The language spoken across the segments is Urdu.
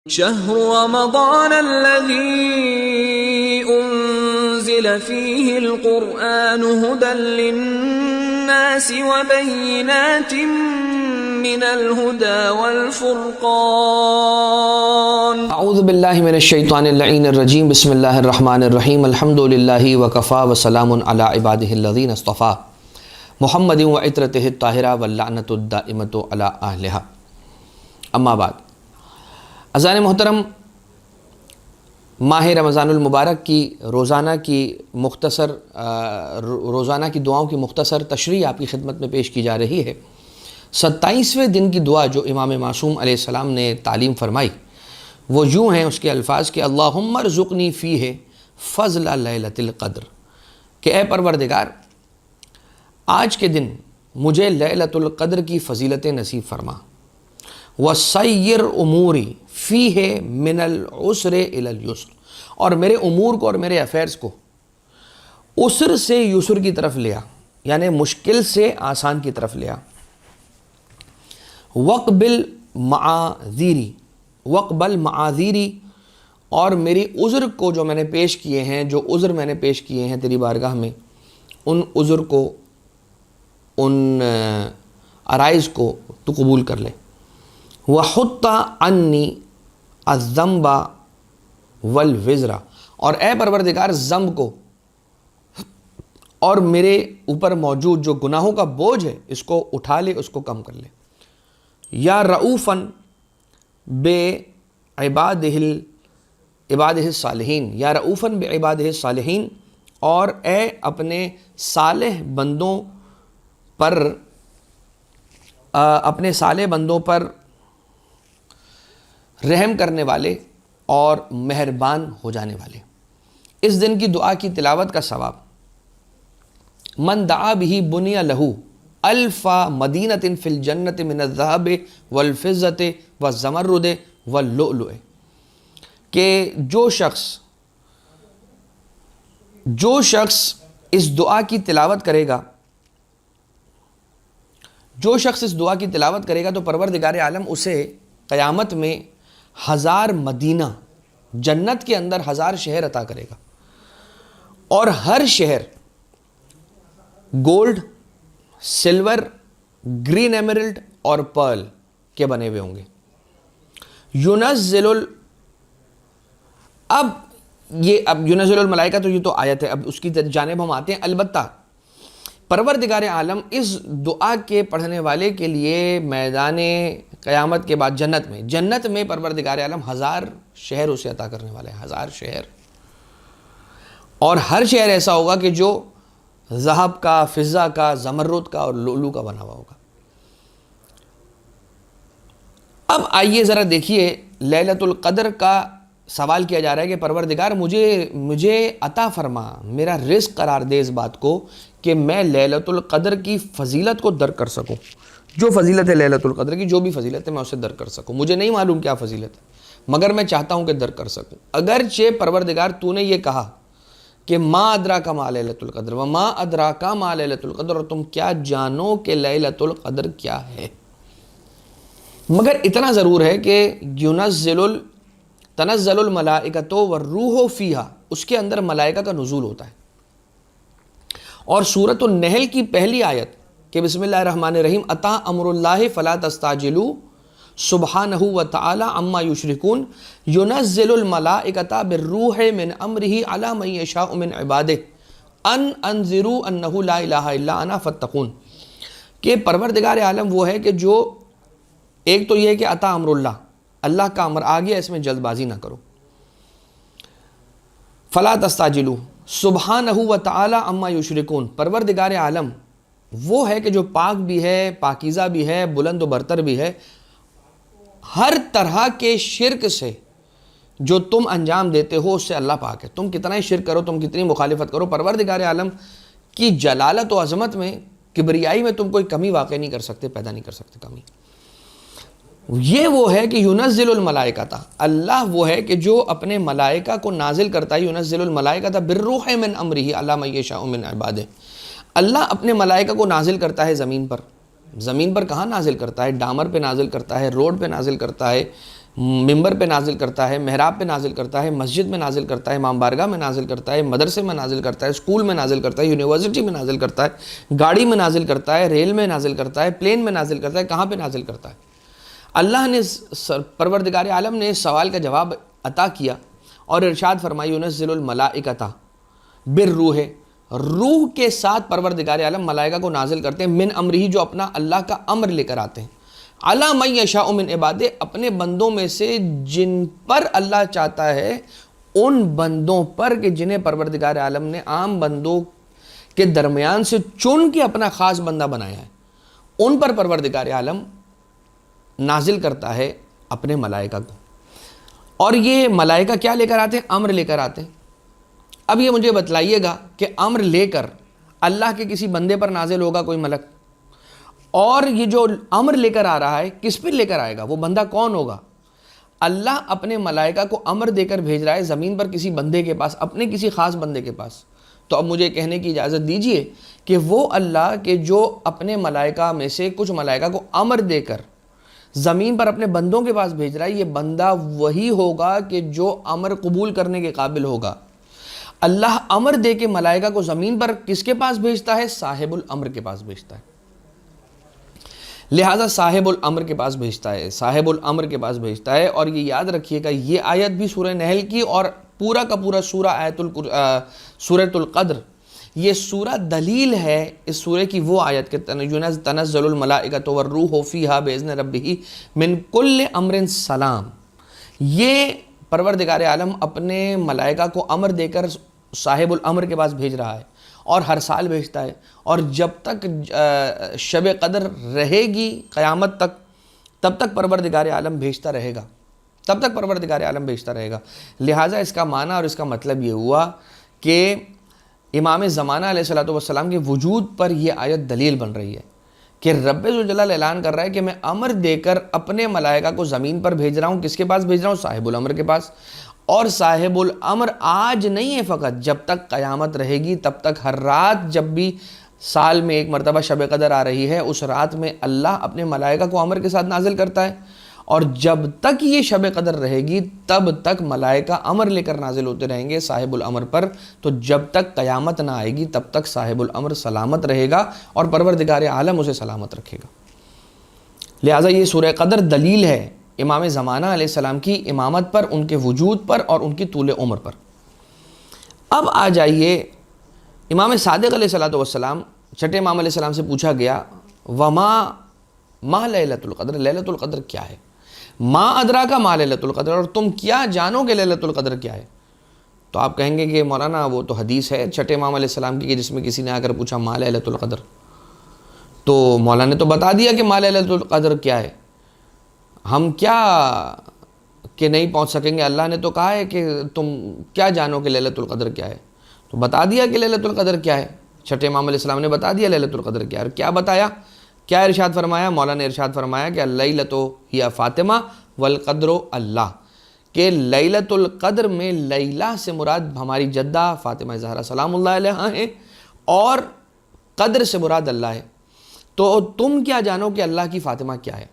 شهر رمضان الذي أنزل فيه القرآن هدى للناس وبينات من الهدى والفرقان اعوذ باللہ من الشیطان اللعین الرجیم بسم اللہ الرحمن الرحیم الحمد للہ وکفا وسلام علی عبادہ الذین اصطفیٰ محمد وعطرتہ الطاہرہ واللعنۃ الدائمۃ علی اہلہا اما بعد۔ اذان محترم، ماہ رمضان المبارک کی روزانہ کی دعاؤں کی مختصر تشریح آپ کی خدمت میں پیش کی جا رہی ہے۔ 27ویں دن کی دعا جو امام معصوم علیہ السلام نے تعلیم فرمائی وہ یوں ہیں، اس کے الفاظ کہ اللہم ارزقنی فیہ فضل لیلۃ القدر، کہ اے پروردگار آج کے دن مجھے لیلۃ القدر کی فضیلت نصیب فرما، وَسَيِّرْ أُمُورِ فِيهِ مِنَ الْعُسْرِ إِلَى الْيُسْرِ، اور میرے امور کو اور میرے افیئرز کو عسر سے یسر کی طرف لیا، یعنی مشکل سے آسان کی طرف لیا۔ وَقْبِلْ مَعَاذِيرِ، اور میری عذر کو جو میں نے پیش کیے ہیں، جو عذر میں نے پیش کیے ہیں تیری بارگاہ میں، ان عذر کو، ان عرائض کو تو قبول کر لے۔ وَحُطَّ عَنِّي الذَّنبَ وَالْوِزْرَ، اور اے پروردگار ذنب کو اور میرے اوپر موجود جو گناہوں کا بوجھ ہے اس کو اٹھا لے، اس کو کم کر لے۔ یا رؤوفاً بعبادہ الصالحین، یا رؤوفاً بعبادہ الصالحین، اور اے اپنے صالح بندوں پر رحم کرنے والے اور مہربان ہو جانے والے۔ اس دن کی دعا کی تلاوت کا ثواب من دعا بہ بنی لہ الف مدینۃ فی الجنۃ من الذہب والفضۃ والزمرد واللؤلؤ، کہ جو شخص اس دعا کی تلاوت کرے گا تو پروردگار عالم اسے قیامت میں 1000 مدینہ، جنت کے اندر 1000 شہر عطا کرے گا، اور ہر شہر گولڈ، سلور، گرین ایمرلڈ اور پرل کے بنے ہوئے ہوں گے۔ اب ينزل الملائکہ، تو یہ تو آیت ہے، اب اس کی جانب ہم آتے ہیں۔ البتہ پروردگار عالم اس دعا کے پڑھنے والے کے لیے میدان قیامت کے بعد جنت میں پروردگار عالم 1000 شہر اسے عطا کرنے والے ہیں، 1000 شہر، اور ہر شہر ایسا ہوگا کہ جو ذہب کا، فضہ کا، زمرد کا اور لؤلؤ کا بنا ہوا ہوگا۔ اب آئیے ذرا دیکھیے، لیلۃ القدر کا سوال کیا جا رہا ہے کہ پروردگار مجھے عطا فرما، میرا رزق قرار دے اس بات کو کہ میں لیلۃ القدر کی فضیلت کو درک کر سکوں، جو فضیلت ہے لیلۃ القدر کی، جو بھی فضیلت ہے میں اسے درک کر سکوں۔ مجھے نہیں معلوم کیا فضیلت ہے، مگر میں چاہتا ہوں کہ درک کر سکوں۔ اگرچہ پروردگار تو نے یہ کہا کہ ما ادراک ما لیلۃ القدر وما ادراک ما لیلۃ القدر، اور تم کیا جانو کہ لیلۃ القدر کیا ہے، مگر اتنا ضرور ہے کہ تنزل الملائکۃ والروح فیہا، اس کے اندر ملائکہ کا نزول ہوتا ہے۔ اور سورۃ النحل کی پہلی آیت کہ بسم اللہ الرحمن الرحیم اتی امر اللہ فلا تستعجلوا سبحانہ وتعالی عما یشرکون ینزل الملائکۃ بالروح من امرہ علی من یشاء من عبادہ ان انذروا انہ لا الہ الا انا فاتقون، کہ پروردگار عالم وہ ہے کہ جو، ایک تو یہ ہے کہ اتی امر اللہ کا امر آ گیا، اس میں جلد بازی نہ کرو۔ فلا تستعجلوا سبحانہ وتعالی عما یشرکون، پروردگار عالم وہ ہے کہ جو پاک بھی ہے، پاکیزہ بھی ہے، بلند و برتر بھی ہے، ہر طرح کے شرک سے جو تم انجام دیتے ہو اس سے اللہ پاک ہے۔ تم کتنا ہی شرک کرو، تم کتنی مخالفت کرو، پروردگار عالم کی جلالت و عظمت میں، کبریائی میں تم کوئی کمی واقع نہیں کر سکتے، پیدا نہیں کر سکتے کمی۔ یہ وہ ہے کہ ینزل الملائکۃ، اللہ وہ ہے کہ جو اپنے ملائکہ کو نازل کرتا ہے، ینزل الملائکۃ بالروح من امرہ علی من یشاء من عبادہ، اللہ اپنے ملائکہ کو نازل کرتا ہے زمین پر، زمین پر کہاں نازل کرتا ہے؟ ڈامر پہ نازل کرتا ہے، روڈ پہ نازل کرتا ہے، ممبر پہ نازل کرتا ہے، محراب پہ نازل کرتا ہے، مسجد میں نازل کرتا ہے، امام بارگاہ میں نازل کرتا ہے، مدرسے میں نازل کرتا ہے، اسکول میں نازل کرتا ہے، یونیورسٹی میں نازل کرتا ہے، گاڑی میں نازل کرتا ہے، ریل میں نازل کرتا ہے، پلین میں نازل کرتا ہے، کہاں پہ نازل کرتا ہے؟ اللہ نے پروردگار عالم نے اس سوال کا جواب عطا کیا اور ارشاد فرمائی ینزل الملائکۃ بالروح، روح کے ساتھ پروردگار عالم ملائکہ کو نازل کرتے ہیں، من امرہ، جو اپنا اللہ کا امر لے کر آتے ہیں، علی من یشاء من عبادہ، اپنے بندوں میں سے جن پر اللہ چاہتا ہے ان بندوں پر کہ جنہیں پروردگار عالم نے عام بندوں کے درمیان سے چن کے اپنا خاص بندہ بنایا ہے، ان پر پروردگار عالم نازل کرتا ہے اپنے ملائکہ کو۔ اور یہ ملائکہ کیا لے کر آتے ہیں؟ امر لے کر آتے ہیں۔ اب یہ مجھے بتلائیے گا کہ امر لے کر اللہ کے کسی بندے پر نازل ہوگا کوئی ملک، اور یہ جو امر لے کر آ رہا ہے کس پہ لے کر آئے گا؟ وہ بندہ کون ہوگا؟ اللہ اپنے ملائکہ کو امر دے کر بھیج رہا ہے زمین پر کسی بندے کے پاس، اپنے کسی خاص بندے کے پاس۔ تو اب مجھے کہنے کی اجازت دیجئے کہ وہ اللہ کہ جو اپنے ملائکہ میں سے کچھ ملائکہ کو امر دے کر زمین پر اپنے بندوں کے پاس بھیج رہا ہے، یہ بندہ وہی ہوگا کہ جو امر قبول کرنے کے قابل ہوگا۔ اللہ امر دے کے ملائکہ کو زمین پر کس کے پاس بھیجتا ہے؟ صاحب الامر کے پاس بھیجتا ہے۔ لہٰذا صاحب الامر کے پاس بھیجتا ہے، صاحب الامر کے پاس بھیجتا ہے۔ اور یہ یاد رکھیے گا، یہ آیت بھی سورہ نحل کی اور پورا کا پورا سورۃ القدر، یہ سورہ دلیل ہے اس سورہ کی وہ آیت کہ تنزل الملائکۃ والروح فیہا باذن ربہ من کل امر سلام۔ یہ پروردگار عالم اپنے ملائکہ کو امر دے کر صاحب الامر کے پاس بھیج رہا ہے، اور ہر سال بھیجتا ہے، اور جب تک شب قدر رہے گی قیامت تک، تب تک پروردگار عالم بھیجتا رہے گا، تب تک پروردگار عالم بھیجتا رہے گا۔ لہٰذا اس کا معنی اور اس کا مطلب یہ ہوا کہ امام زمانہ علیہ الصلوۃ والسلام کے وجود پر یہ آیت دلیل بن رہی ہے کہ رب ذوالجلال اعلان کر رہا ہے کہ میں امر دے کر اپنے ملائکہ کو زمین پر بھیج رہا ہوں۔ کس کے پاس بھیج رہا ہوں؟ صاحب الامر کے پاس۔ اور صاحب الامر آج نہیں ہے فقط، جب تک قیامت رہے گی تب تک ہر رات، جب بھی سال میں ایک مرتبہ شب قدر آ رہی ہے، اس رات میں اللہ اپنے ملائکہ کو امر کے ساتھ نازل کرتا ہے، اور جب تک یہ شب قدر رہے گی تب تک ملائکہ امر لے کر نازل ہوتے رہیں گے صاحب الامر پر۔ تو جب تک قیامت نہ آئے گی تب تک صاحب الامر سلامت رہے گا اور پروردگار عالم اسے سلامت رکھے گا۔ لہٰذا یہ سورہ قدر دلیل ہے امام زمانہ علیہ السلام کی امامت پر، ان کے وجود پر اور ان کی طول عمر پر۔ اب آ جائیے امام صادق علیہ السلام، چھٹے امام علیہ السلام سے پوچھا گیا ما لیلۃ القدر، لیلۃ القدر کیا ہے؟ ما ادراک ما لیلۃ القدر، اور تم کیا جانو کہ لیلۃ القدر کیا ہے؟ تو آپ کہیں گے کہ مولانا وہ تو حدیث ہے چھٹے امام علیہ السلام کی کہ جس میں کسی نے آ کر پوچھا ما لیلۃ القدر، تو مولانا نے تو بتا دیا کہ ما لیلۃ القدر کیا ہے، ہم کیا کہ نہیں پہنچ سکیں گے؟ اللہ نے تو کہا ہے کہ تم کیا جانو کہ لیلۃ القدر کیا ہے، تو بتا دیا کہ لیلۃ القدر کیا ہے۔ چھٹے امام علیہ السلام نے بتا دیا لیلۃ القدر کیا ہے۔ اور کیا بتایا؟ کیا ارشاد فرمایا؟ مولانا نے ارشاد فرمایا کہ اللیلۃ ہی فاطمہ والقدر اللہ، کہ لیلۃ القدر میں لیلہ سے مراد ہماری جدہ فاطمہ زہرا سلام اللہ علیہا ہے، اور قدر سے مراد اللہ ہے۔ تو تم کیا جانو کہ اللہ کی فاطمہ کیا ہے؟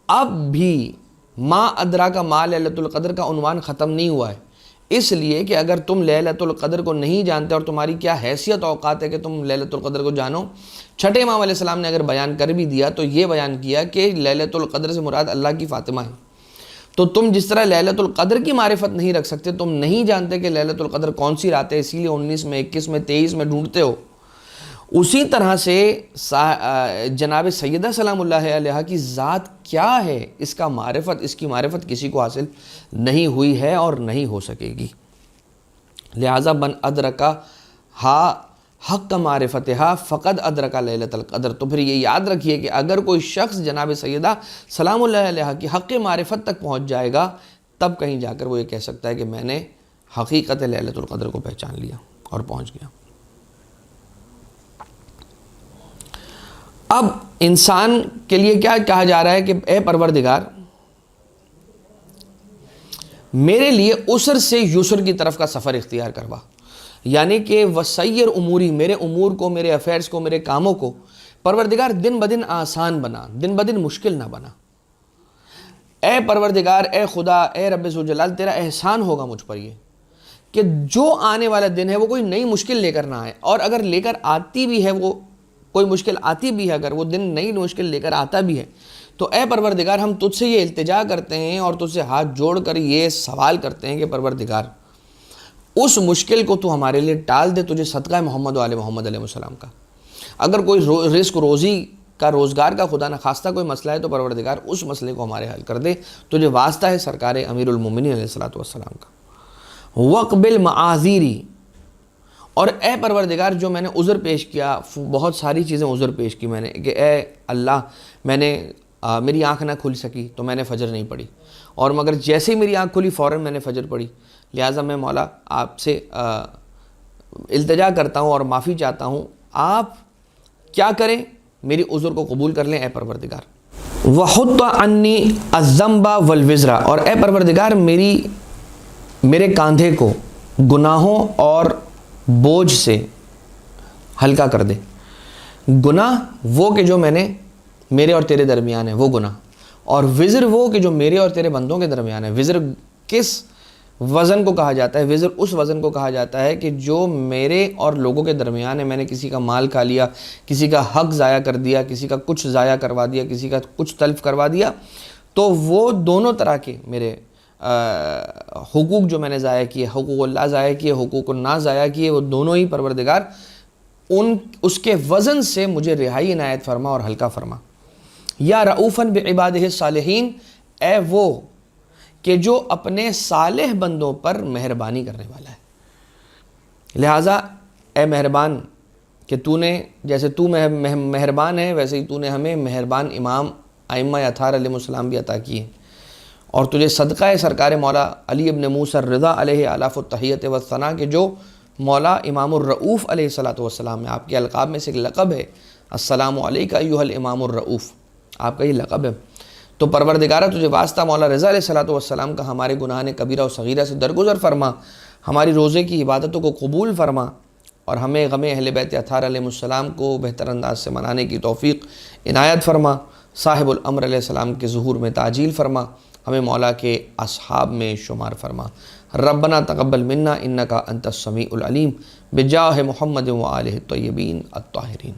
اب بھی ما ادراک ما لیلۃ القدر کا عنوان ختم نہیں ہوا ہے، اس لیے کہ اگر تم لیلۃ القدر کو نہیں جانتے اور تمہاری کیا حیثیت اوقات ہے کہ تم لیلۃ القدر کو جانو، چھٹے امام علیہ السلام نے اگر بیان کر بھی دیا تو یہ بیان کیا کہ لیلۃ القدر سے مراد اللہ کی فاطمہ ہے۔ تو تم جس طرح لیلۃ القدر کی معرفت نہیں رکھ سکتے، تم نہیں جانتے کہ لیلۃ القدر کون سی رات ہے، اسی لیے 19 میں 21 میں 23 میں ڈھونڈتے ہو، اسی طرح سے جناب سیدہ سلام اللہ علیہا کی ذات کیا ہے، اس کی معرفت کسی کو حاصل نہیں ہوئی ہے اور نہیں ہو سکے گی۔ لہٰذا من ادرکا حق معرفتہا فقد ادرکا لیلۃ القدر۔ تو پھر یہ یاد رکھیے کہ اگر کوئی شخص جناب سیدہ سلام اللہ علیہا کی حق معرفت تک پہنچ جائے گا، تب کہیں جا کر وہ یہ کہہ سکتا ہے کہ میں نے حقیقت لیلۃ القدر کو پہچان لیا اور پہنچ گیا۔ اب انسان کے لیے کیا کہا جا رہا ہے کہ اے پروردگار، میرے لیے عسر سے یسر کی طرف کا سفر اختیار کروا، یعنی کہ وسیر اموری، میرے امور کو، میرے افیئرز کو، میرے کاموں کو پروردگار دن بدن آسان بنا، دن بدن مشکل نہ بنا۔ اے پروردگار، اے خدا، اے رب ذوالجلال، تیرا احسان ہوگا مجھ پر یہ کہ جو آنے والا دن ہے وہ کوئی نئی مشکل لے کر نہ آئے، اور اگر لے کر آتی بھی ہے، وہ کوئی مشکل آتی بھی ہے، اگر وہ دن نئی مشکل لے کر آتا بھی ہے، تو اے پروردگار ہم تجھ سے یہ التجا کرتے ہیں اور تجھ سے ہاتھ جوڑ کر یہ سوال کرتے ہیں کہ پروردگار اس مشکل کو تو ہمارے لیے ٹال دے، تجھے صدقہ محمد و آل محمد علیہ السلام کا۔ اگر کوئی رزق روزی کا، روزگار کا خدا نخواستہ کوئی مسئلہ ہے تو پروردگار اس مسئلے کو ہمارے حل کر دے، تجھے واسطہ ہے سرکار امیر المومنین علیہ السلام کا۔ وقبل معاذیری، اور اے پروردگار جو میں نے عذر پیش کیا، بہت ساری چیزیں عذر پیش کی میں نے کہ اے اللہ میری آنکھ نہ کھل سکی تو میں نے فجر نہیں پڑھی، اور مگر جیسے ہی میری آنکھ کھلی فوراً میں نے فجر پڑھی، لہٰذا میں مولا آپ سے التجا کرتا ہوں اور معافی چاہتا ہوں، آپ کیا کریں، میری عذر کو قبول کر لیں اے پروردگار۔ وَحُطَّ عَنِّي الذَّنْبَ وَالْوِزْرَ، اور اے پروردگار میرے کاندھے کو گناہوں اور بوجھ سے ہلکا کر دے۔ گناہ وہ کہ جو میرے اور تیرے درمیان ہے وہ گناہ، اور وزر وہ کہ جو میرے اور تیرے بندوں کے درمیان ہے۔ وزر کس وزن کو کہا جاتا ہے؟ وزر اس وزن کو کہا جاتا ہے کہ جو میرے اور لوگوں کے درمیان ہے، میں نے کسی کا مال کھا لیا، کسی کا حق ضائع کر دیا، کسی کا کچھ ضائع کروا دیا، کسی کا کچھ تلف کروا دیا، تو وہ دونوں طرح کے میرے حقوق جو میں نے ضائع کیے، حقوق اللہ ضائع کیے، حقوق الناس ضائع کیے، وہ دونوں ہی پروردگار اس کے وزن سے مجھے رہائی عنایت فرما اور ہلکا فرما۔ یا رؤوفاً بعبادہ الصالحین، اے وہ کہ جو اپنے صالح بندوں پر مہربانی کرنے والا ہے۔ لہٰذا اے مہربان کہ تو نے جیسے تو مہربان ہے، ویسے ہی تو نے ہمیں مہربان امام ائمہ اطہار علیہ السلام بھی عطا کیے، اور تجھے صدقہ ہے سرکار مولا علی ابن موسیٰ الرضا علیہ آلاف التحیت والثناء کہ جو مولا امام الرؤوف علیہ السلام ہے، آپ کے القاب میں سے ایک لقب ہے السلام علیکہ ایھا الامام الرؤوف، آپ کا یہ لقب ہے۔ تو پروردگارہ تجھے واسطہ مولا رضا علیہ السلام کا ہمارے گناہ کبیرہ و صغیرہ سے درگزر فرما، ہماری روزے کی عبادتوں کو قبول فرما، اور ہمیں غم اہل بیت اطہار علیہ السلام کو بہتر انداز سے منانے کی توفیق عنایت فرما، صاحب الامر علیہ السلام کے ظہور میں تعجیل فرما، ہمیں مولا کے اصحاب میں شمار فرما۔ ربنا تقبل منا انکا انت السمیع العلیم، بجاہ محمد و آلہ الطیبین الطاہرین۔